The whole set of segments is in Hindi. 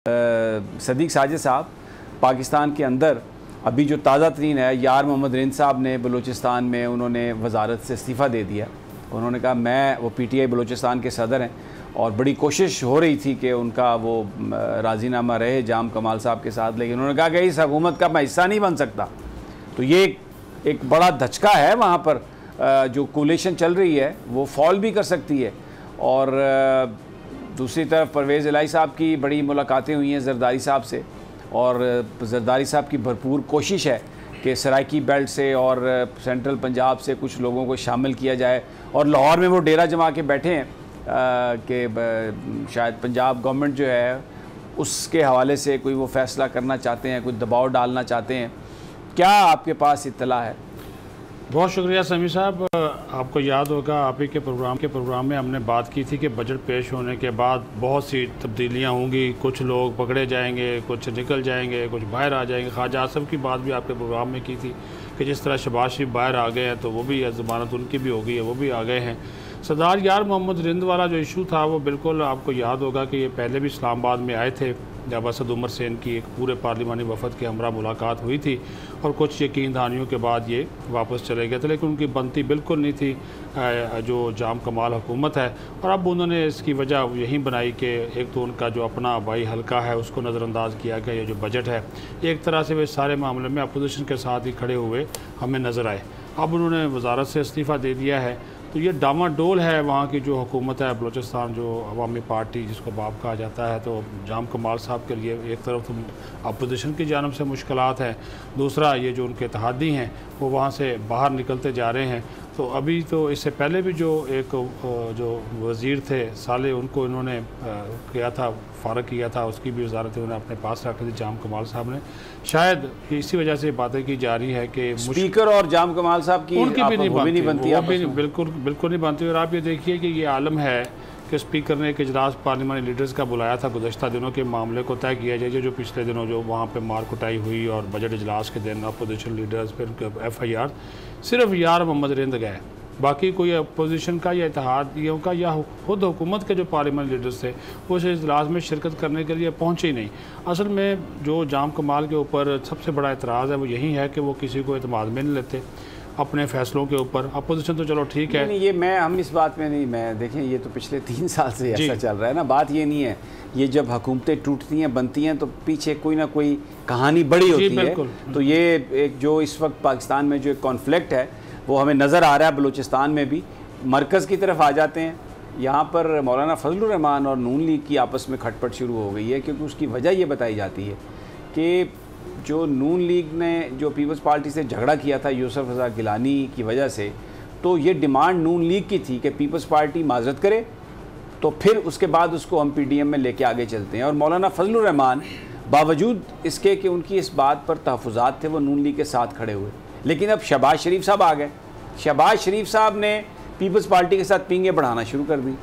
सदीक साजिद साहब पाकिस्तान के अंदर अभी जो ताज़ा तरीन है, यार मोहम्मद रिंद साहब ने बलूचिस्तान में उन्होंने वजारत से इस्तीफ़ा दे दिया। उन्होंने कहा वो PTI बलूचिस्तान के सदर हैं और बड़ी कोशिश हो रही थी कि उनका वो राज़ीनामा रहे जाम कमाल साहब के साथ, लेकिन उन्होंने कहा कि इस हुकूमत का मैं हिस्सा नहीं बन सकता। तो ये एक बड़ा धचका है, वहाँ पर जो कोलिशन चल रही है वो फॉल भी कर सकती है। और दूसरी तरफ परवेज़ इलाही साहब की बड़ी मुलाकातें हुई हैं ज़रदारी साहब से, और ज़रदारी साहब की भरपूर कोशिश है कि सराइकी बेल्ट से और सेंट्रल पंजाब से कुछ लोगों को शामिल किया जाए। और लाहौर में वो डेरा जमा के बैठे हैं कि शायद पंजाब गवर्नमेंट जो है उसके हवाले से कोई वो फ़ैसला करना चाहते हैं, कोई दबाव डालना चाहते हैं। क्या आपके पास इत्तला है? बहुत शुक्रिया समी साहब। आपको याद होगा आप ही के प्रोग्राम में हमने बात की थी कि बजट पेश होने के बाद बहुत सी तब्दीलियां होंगी, कुछ लोग पकड़े जाएंगे, कुछ निकल जाएंगे, कुछ बाहर आ जाएंगे। ख्वाजा आसफ की बात भी आपके प्रोग्राम में की थी कि जिस तरह शहबाज शरीफ बाहर आ गए हैं तो वो भी ज़मानत उनकी भी हो गई है, वो भी आ गए हैं। सरदार यार मोहम्मद रिंद वाला जो इशू था वो बिल्कुल आपको याद होगा कि ये पहले भी इस्लामाबाद में आए थे जब असद उमर से इनकी एक पूरे पार्लिमानी वफद के हमरा मुलाकात हुई थी, और कुछ यकीन दहानियों के बाद ये वापस चले गए थे। लेकिन उनकी बनती बिल्कुल नहीं थी जो जाम कमाल हुकूमत है। और अब उन्होंने इसकी वजह यही बनाई कि एक तो उनका जो अपना आबाई हल्का है उसको नज़रअंदाज किया गया। ये जो बजट है एक तरह से वे सारे मामले में अपोजिशन के साथ ही खड़े हुए हमें नज़र आए। अब उन्होंने वजारत से इस्तीफ़ा दे दिया है, तो ये डामाडोल है वहाँ की जो हुकूमत है बलूचिस्तान, जो अवामी पार्टी जिसको बाप कहा जाता है। तो जाम कमाल साहब के लिए एक तरफ तो अपोजिशन की जानब से मुश्किलात हैं, दूसरा ये जो उनके इत्तेहादी हैं वो वहाँ से बाहर निकलते जा रहे हैं। तो अभी तो इससे पहले भी जो एक जो वज़ीर थे साले उनको इन्होंने किया था, फ़ारग किया था, उसकी भी वजारत उन्होंने अपने पास रख ली थी जाम कमाल साहब ने। शायद इसी वजह से बातें की जा रही है कि स्पीकर और जाम कमाल साहब की उनकी भी नहीं बनती, बिल्कुल नहीं बनती। और आप ये देखिए कि ये आलम है कि स्पीकर ने एक इजलास पार्लिमानी लीडर्स का बुलाया था गुज़श्ता दिनों के मामले को तय किया जाए। जो पिछले दिनों जो वहाँ पे मार कुटाई हुई और बजट इजलास के दिन अपोजिशन लीडर्स फिर FIR, सिर्फ यार मोहम्मद रिंद गए, बाकी कोई अपोजिशन का या इत्तेहादियों का या खुद हुकूमत के जो पार्लियामेंट लीडर्स थे वो इस इजलास में शिरकत करने के लिए पहुँचे ही नहीं। असल में जो जाम कमाल के ऊपर सबसे बड़ा एतराज़ है वो यही है कि वो किसी को एतमाद में नहीं लेते अपने फ़ैसलों के ऊपर। अपोजिशन तो चलो ठीक है, नहीं ये हम इस बात में नहीं, मैं देखें ये तो पिछले 3 साल से ऐसा चल रहा है ना। बात ये नहीं है, ये जब हुकूमतें टूटती हैं बनती हैं तो पीछे कोई ना कोई कहानी बड़ी होती है। तो ये एक जो इस वक्त पाकिस्तान में जो एक कॉन्फ्लिक्ट है वो हमें नज़र आ रहा है। बलूचिस्तान में भी मरकज़ की तरफ आ जाते हैं, यहाँ पर मौलाना फजलुर रहमान और नून लीग की आपस में खटपट शुरू हो गई है, क्योंकि उसकी वजह ये बताई जाती है कि जो नून लीग ने जो पीपल्स पार्टी से झगड़ा किया था यूसुफ रज़ा गिलानी की वजह से, तो ये डिमांड नून लीग की थी कि पीपल्स पार्टी माजरत करे तो फिर उसके बाद उसको हम PDM में लेके आगे चलते हैं। और मौलाना फजलुर रहमान बावजूद इसके कि उनकी इस बात पर तहफ़्फ़ुज़ात थे वो नून लीग के साथ खड़े हुए। लेकिन अब शहबाज शरीफ साहब आ गए, शहबाज शरीफ साहब ने पीपल्स पार्टी के साथ पींगे बढ़ाना शुरू कर दी,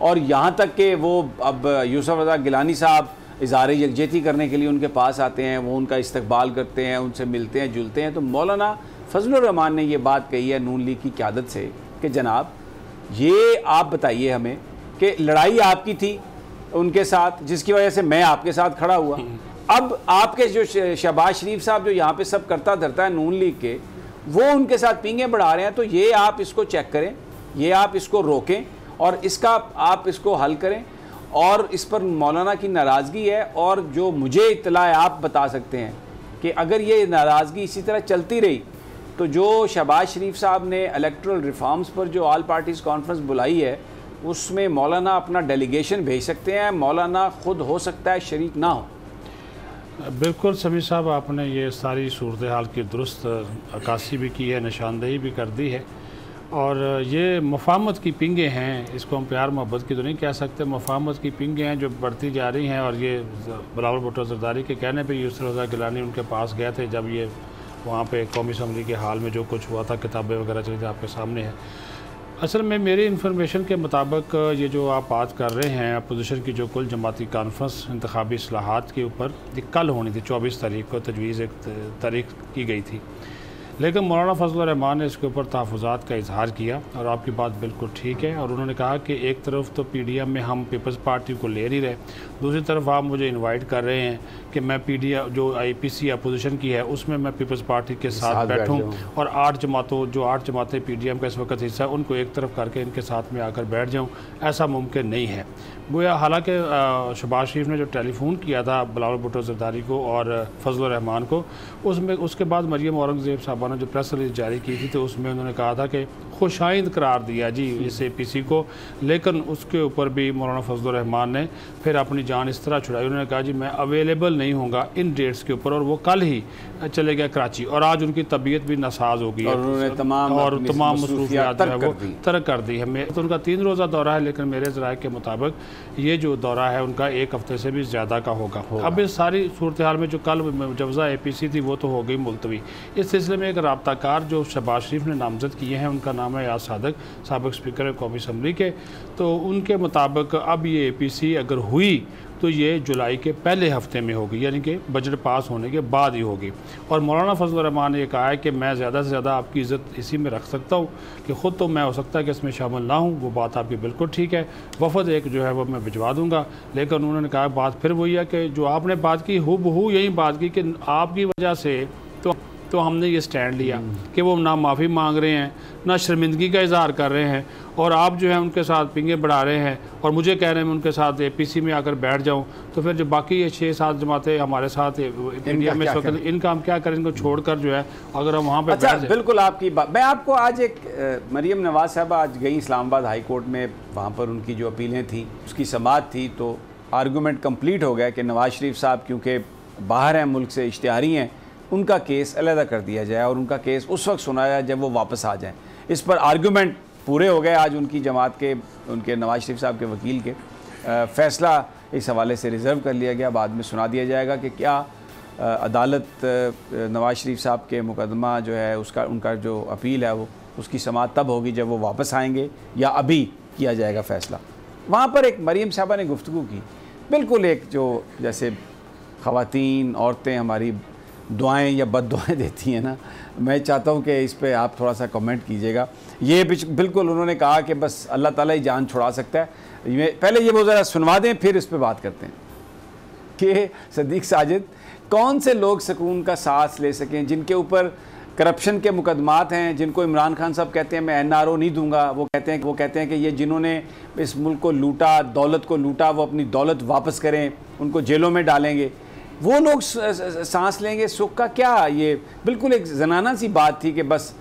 और यहाँ तक कि वो अब यूसुफ रज़ा गिलानी साहब इज़हार यकजहती करने के लिए उनके पास आते हैं, वो उनका इस्तकबाल करते हैं, उनसे मिलते हैं जुलते हैं। तो मौलाना फजलुर रहमान ने ये बात कही है नून लीग की क़यादत से कि जनाब ये आप बताइए हमें कि लड़ाई आपकी थी उनके साथ जिसकी वजह से मैं आपके साथ खड़ा हुआ। अब आपके जो शहबाज शरीफ साहब जो यहाँ पे सब करता धरता है नून लीग के, वो उनके साथ पींगे बढ़ा रहे हैं। तो ये आप इसको चेक करें, ये आप इसको रोकें और इसका आप इसको हल करें। और इस पर मौलाना की नाराज़गी है, और जो मुझे इत्तला है आप बता सकते हैं कि अगर ये नाराज़गी इसी तरह चलती रही तो जो शहबाज शरीफ साहब ने इलेक्टोरल रिफॉर्म्स पर जो ऑल पार्टीज़ कॉन्फ्रेंस बुलाई है उसमें मौलाना अपना डेलीगेशन भेज सकते हैं, मौलाना ख़ुद हो सकता है शरीक ना हो। बिल्कुल समी साहब, आपने ये सारी सूरत हाल की दुरुस्त अक्कासी भी की है, निशानदेही भी कर दी है। और ये मफाहमत की पिंगें हैं, इसको हम प्यार मोहब्बत की तो नहीं कह सकते, मफाहमत की पिंगें हैं जो बढ़ती जा रही हैं। और ये बिलावल भुट्टो ज़रदारी के कहने पे यूसुफ रज़ा गिलानी उनके पास गए थे जब ये वहाँ पे कौमी असम्बली के हाल में जो कुछ हुआ था, किताबें वगैरह चली थी, आपके सामने है। असल में मेरी इन्फॉर्मेशन के मुताबिक ये जो आप बात कर रहे हैं अपोजिशन की जो कुल जमाती कॉन्फ्रेंस इंतखाबी इस्लाहात के ऊपर, ये कल होनी थी 24 तारीख को तजवीज़ एक तारीख की गई थी। लेकिन मौलाना फजल रहमान ने इसके ऊपर तहफ़्फ़ुज़ात का इजहार किया और आपकी बात बिल्कुल ठीक है। और उन्होंने कहा कि एक तरफ तो PDM में हम पीपल्स पार्टी को ले नहीं रहे, दूसरी तरफ आप मुझे इनवाइट कर रहे हैं कि मैं PDM जो IPC अपोजिशन की है उसमें मैं पीपल्स पार्टी के साथ बैठूँ और 8 जमातें PDM का इस वक्त हिस्सा है उनको एक तरफ करके इनके साथ में आकर बैठ जाऊँ, ऐसा मुमकिन नहीं है। गोया हालांकि शहबाज शरीफ ने जो टेलीफोन किया था बिलावल भुट्टो ज़रदारी को और फजल रहमान को, उसके बाद मरियम औरंगज़ेब साहबा ने जो प्रेस रिलीज जारी की थी तो उसमें उन्होंने कहा था कि खुशाइंद करार दिया जी इस APC को, लेकिन उसके ऊपर भी मौलाना फजल रहमान ने फिर अपनी जान इस तरह छुड़ाई। उन्होंने कहा जी मैं अवेलेबल नहीं होऊंगा इन डेट्स के ऊपर, और वो कल ही चले गए कराची और आज उनकी तबीयत भी नासाज हो गई है और तमाम मसरूफियात जो है वो तर्क कर दी है। तो उनका 3 रोज़ा दौरा है, लेकिन मेरे ज़राए के मुताबिक ये जो दौरा है उनका 1 हफ्ते से भी ज़्यादा का होगा। अब इस सारी सूरत हाल में जो कल मुजवज़ा APC थी वो तो हो गई मुलतवी। इस सिलसिले में एक राब्ताकार जो शहबाज शरीफ ने नामज़द किए हैं उनका नाम है याद सादक, साबिक़ स्पीकर कौमी असम्बली के, तो उनके मुताबिक अब ये APC अगर हुई तो ये जुलाई के पहले हफ्ते में होगी, यानी कि बजट पास होने के बाद ही होगी। और मौलाना फजल रहमान ने कहा है कि मैं ज़्यादा से ज़्यादा आपकी इज़्ज़त इसी में रख सकता हूँ कि ख़ुद तो मैं हो सकता है कि इसमें शामिल ना हूँ, वो बात आपकी बिल्कुल ठीक है, वफ़द एक जो है वो मैं भिजवा दूँगा। लेकिन उन्होंने कहा बात फिर वही है कि जो आपने बात की हूबहू यही बात की कि आपकी वजह से तो हमने ये स्टैंड लिया कि वो ना माफ़ी मांग रहे हैं ना शर्मिंदगी का इजहार कर रहे हैं, और आप जो है उनके साथ पिंगे बढ़ा रहे हैं और मुझे कह रहे हैं मैं उनके साथ APC में आकर बैठ जाऊं, तो फिर जो बाकी ये 6-7 जमातें हमारे साथ इंडिया में इस वक्त इनका हम क्या करें, इनको छोड़कर जो है अगर हम वहाँ पर अच्छा बिल्कुल आपकी बात। मैं आपको आज एक मरियम नवाज साहब आज गई इस्लामाबाद हाई कोर्ट में, वहाँ पर उनकी जो अपीलें थी उसकी समाअत थी, तो आर्गूमेंट कंप्लीट हो गया कि नवाज शरीफ साहब क्योंकि बाहर हैं, मुल्क से इश्तिहारी हैं, उनका केस अलहदा कर दिया जाए और उनका केस उस वक्त सुनाया जब वो वापस आ जाएं। इस पर आर्गूमेंट पूरे हो गए। आज उनकी जमात के उनके नवाज शरीफ साहब के वकील के फ़ैसला इस हवाले से रिज़र्व कर लिया गया, बाद में सुना दिया जाएगा कि क्या अदालत नवाज शरीफ साहब के मुकदमा जो है उसका उनका जो अपील है वो उसकी समाअत तब होगी जब वो वापस आएंगे या अभी किया जाएगा फ़ैसला। वहाँ पर एक मरियम साहबा ने गुफ्तगू की, बिल्कुल एक जो जैसे ख़वातीन औरतें हमारी दुआएं या बद दुआएँ देती हैं ना, मैं चाहता हूँ कि इस पे आप थोड़ा सा कमेंट कीजिएगा। ये बिल्कुल उन्होंने कहा कि बस अल्लाह ताला ही जान छुड़ा सकता है। पहले ये वो ज़रा सुनवा दें फिर इस पे बात करते हैं कि सदीक साजिद कौन से लोग सुकून का सांस ले सकें जिनके ऊपर करप्शन के मुकदमात हैं, जिनको इमरान खान साहब कहते हैं मैं NRO नहीं दूंगा, वो कहते हैं कि ये जिन्होंने इस मुल्क को लूटा, दौलत को लूटा, वो अपनी दौलत वापस करें, उनको जेलों में डालेंगे, वो लोग सांस लेंगे सुख का क्या? ये बिल्कुल एक जनाना सी बात थी कि बस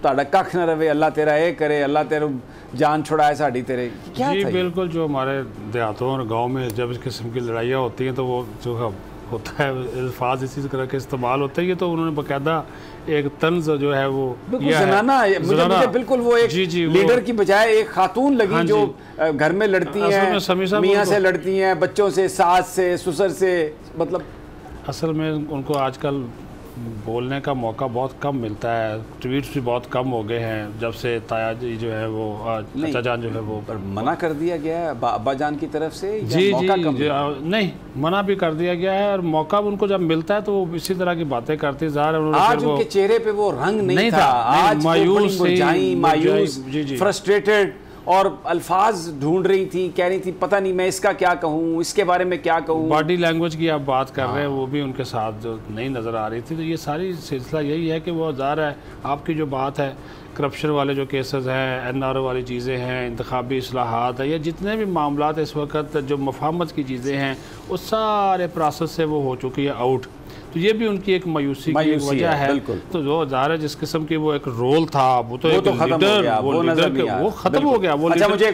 ताड़ा कख न रवे, अल्लाह तेरा ये करे, अल्लाह तेरा जान छुड़ाए साड़ी तेरे, क्या जी था? बिल्कुल, जो हमारे देहातों और गांव में जब इस किस्म की लड़ाइयाँ होती हैं तो वो जो होता है अल्फाज इसी तरह के इस्तेमाल होते हैं। ये तो उन्होंने बाकायदा एक तंज जो है वो जनाना मुझे बिल्कुल वो एक लीडर की बजाय एक खातून लगी जो घर में लड़ती हैं, मियाँ से लड़ती हैं, बच्चों से, सास से, ससुर से, मतलब असल में उनको आजकल बोलने का मौका बहुत कम मिलता है, ट्वीट्स भी बहुत कम हो गए हैं जब से ताया जी जो है वो चाचा जान जो है वो पर मना कर दिया गया है अब्बा जान की तरफ से। जी नहीं, मना भी कर दिया गया है और मौका उनको जब मिलता है तो वो इसी तरह की बातें करते जा रहे हैं। आज उनके चेहरे पे वो रंग नहीं था, आज मायूस, फ्रस्ट्रेटेड और अल्फाज ढूंढ रही थी, कह रही थी पता नहीं मैं इसका क्या कहूँ, इसके बारे में क्या कहूँ। बॉडी लैंग्वेज की आप बात कर रहे हैं, वो भी उनके साथ जो नहीं नज़र आ रही थी। तो ये सारी सिलसिला यही है कि वो ज़ाहिर है आपकी जो बात है करप्शन वाले जो केसेस हैं, NRO वाली चीज़ें हैं, इंतखाबी इस्लाहात है, या जितने भी मामलात इस वक्त जो मफाहमत की चीज़ें हैं उस सारे प्रोसेस से वो हो चुकी है आउट। तो ये भी उनकी एक मायूसी की एक वजह है। तो जो ज़ाहिर है जिस किस्म की वो एक रोल था वो तो एक लीडर, वो ख़त्म हो गया। अच्छा मुझे